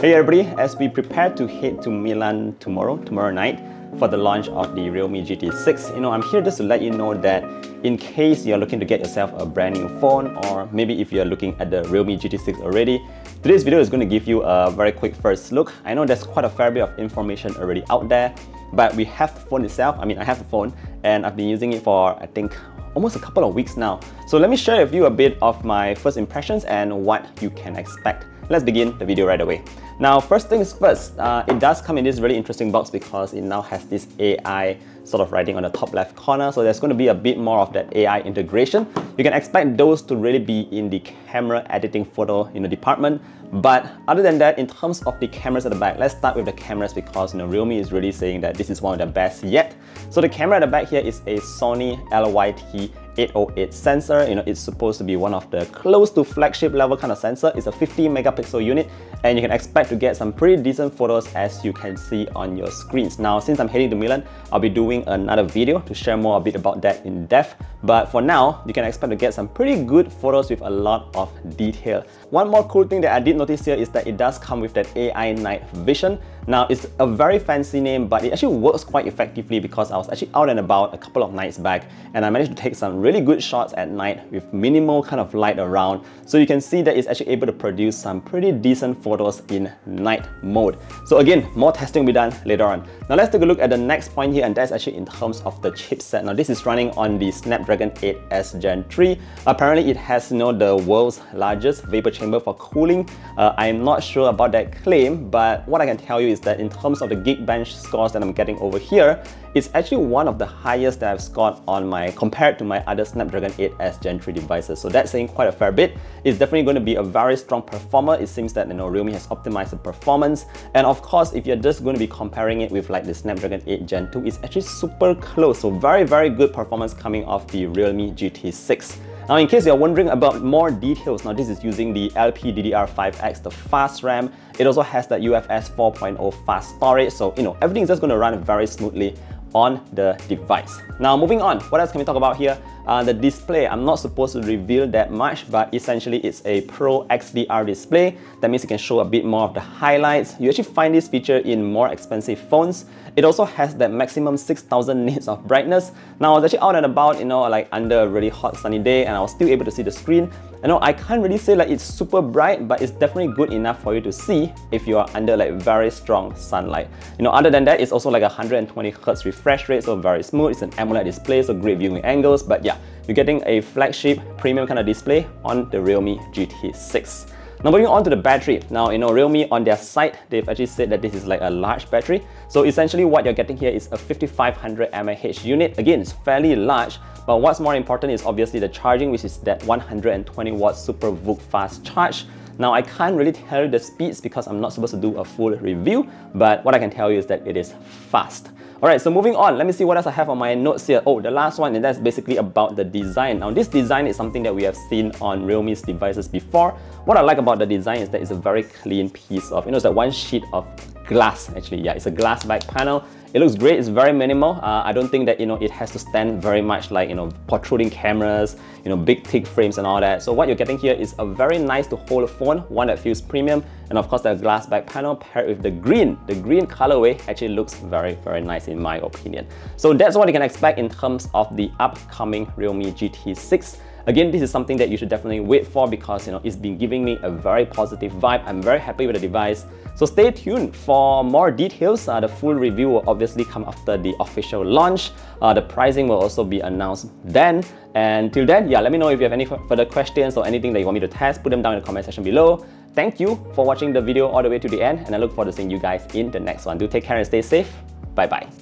Hey everybody, as we prepare to head to Milan tomorrow night for the launch of the realme GT6, I'm here just to let you know that in case you're looking to get yourself a brand new phone, or maybe if you're looking at the realme GT6 already, today's video is going to give you a very quick first look. I know there's quite a fair bit of information already out there, but we have the phone itself. I have the phone and I've been using it for, I think, almost a couple of weeks now. So let me share with you a bit of my first impressions and what you can expect. Let's begin the video right away. Now, first things first, it does come in this really interesting box because it now has this AI sort of writing on the top left corner. So there's going to be a bit more of that AI integration. You can expect those to really be in the camera editing photo department. But other than that, in terms of the cameras at the back, let's start with the cameras because Realme is really saying that this is one of the best yet. So the camera at the back here is a Sony LYT808 sensor. It's supposed to be one of the close to flagship level kind of sensor. It's a 50 megapixel unit and you can expect to get some pretty decent photos as you can see on your screens. Now, since I'm heading to Milan, I'll be doing another video to share more a bit about that in depth. But for now, you can expect to get some pretty good photos with a lot of detail. One more cool thing that I did notice here is that it does come with that AI night vision. Now, it's a very fancy name, but it actually works quite effectively because I was actually out and about a couple of nights back and I managed to take some really good shots at night with minimal kind of light around. So you can see that it's actually able to produce some pretty decent photos in night mode. So again, more testing will be done later on. Now let's take a look at the next point here, and that's actually in terms of the chipset. Now this is running on the Snapdragon 8S Gen 3. Apparently it has the world's largest vapor chamber for cooling. I'm not sure about that claim, but what I can tell you is that in terms of the Geekbench scores that I'm getting over here, it's actually one of the highest that I've scored on compared to my other Snapdragon 8S Gen 3 devices. So that's saying quite a fair bit. It's definitely going to be a very strong performer. It seems that Realme has optimized the performance. And of course, if you're just going to be comparing it with like the Snapdragon 8 Gen 2, it's actually super close. So very, very good performance coming off the realme GT6. Now, in case you're wondering about more details, now this is using the LPDDR5X, the fast RAM. It also has that UFS 4.0 fast storage. So, everything is just going to run very smoothly on the device. Now, moving on, what else can we talk about here? The display, I'm not supposed to reveal that much, but essentially it's a Pro XDR display. That means you can show a bit more of the highlights. You actually find this feature in more expensive phones. It also has that maximum 6000 nits of brightness. Now, I was actually out and about, like under a really hot sunny day, and I was still able to see the screen. I can't really say like it's super bright, but it's definitely good enough for you to see if you are under like very strong sunlight. Other than that, it's also like a 120 Hz refresh rate, so very smooth. It's an AMOLED display, so great viewing angles. But yeah, you're getting a flagship premium kind of display on the realme GT6. Now, moving on to the battery. Now, Realme on their site, they've actually said that this is like a large battery. So essentially what you're getting here is a 5500 mAh unit. Again, it's fairly large, but what's more important is obviously the charging, which is that 120 watt super VOOC fast charge. Now, I can't really tell you the speeds because I'm not supposed to do a full review, but what I can tell you is that it is fast. Alright, so moving on, let me see what else I have on my notes here. Oh, the last one, and that's basically about the design. Now, this design is something that we have seen on Realme's devices before. What I like about the design is that it's a very clean piece of, it's that one sheet of glass, actually. Yeah, it's a glass back panel. It looks great, it's very minimal. I don't think that, it has to stand very much like, protruding cameras, big thick frames and all that. So what you're getting here is a very nice to hold phone, one that feels premium. And of course, the glass back panel paired with the green. The green colorway actually looks very, very nice in my opinion. So that's what you can expect in terms of the upcoming Realme GT6. Again, this is something that you should definitely wait for because it's been giving me a very positive vibe. I'm very happy with the device. So stay tuned for more details. The full review will obviously come after the official launch. The pricing will also be announced then. And till then, yeah, let me know if you have any further questions or anything that you want me to test. Put them down in the comment section below. Thank you for watching the video all the way to the end, and I look forward to seeing you guys in the next one. Do take care and stay safe. Bye bye.